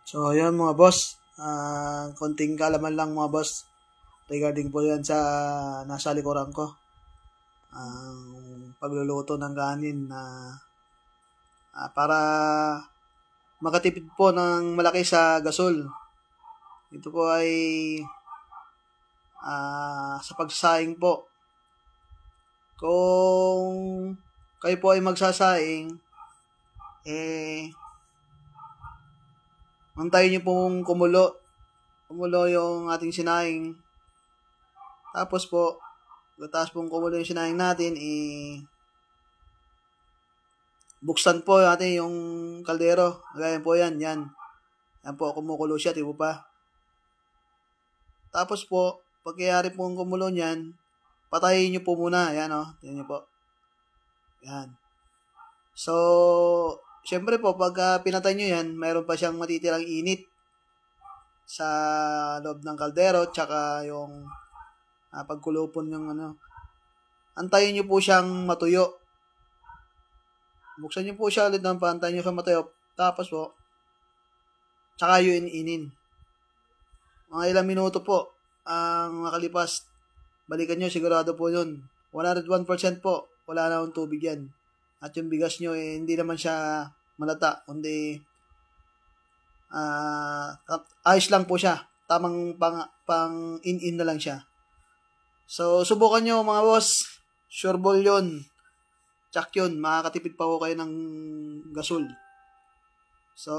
So, ayun mga boss. Konting kaalaman lang mga boss. Regarding po yan sa nasa likuran ko. Ang pagluluto ng kanin na para makatipid po ng malaki sa gasol. Ito po ay sa pagsasaing po. Kung kayo po ay magsasaing, antayin nyo pong kumulo. Kumulo yung ating sinaing. Tapos po, pagkatapos pong kumulo yung sinaing natin, buksan po natin yung kaldero. Gaya po yan. Yan po, kumukulo siya, di ba? Tapos po, pagkayari pong kumulo niyan, patayin nyo po muna. Yan o, tingnan nyo po. Yan. So, syempre po, pag pinatay nyo yan, mayroon pa siyang matitirang init sa loob ng kaldero, tsaka yung pagkulupon yung antayin nyo po siyang matuyo. Buksan nyo po siya ulit ng pantayin nyo siya matuyo. Tapos po, tsaka yung inin. Mga ilang minuto po ang makalipas, balikan nyo, sigurado po yun. 101% po, wala na akong tubig yan. At yung bigas nyo, hindi naman siya malata, kundi ayos lang po siya. Tamang pang in-in na lang siya. So, subukan nyo mga boss. Sure ball yun. Tsak yun. Makakatipid pa ko kayo ng gasol. So,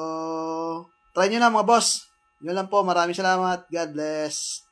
try nyo na mga boss. Yun lang po. Maraming salamat. God bless.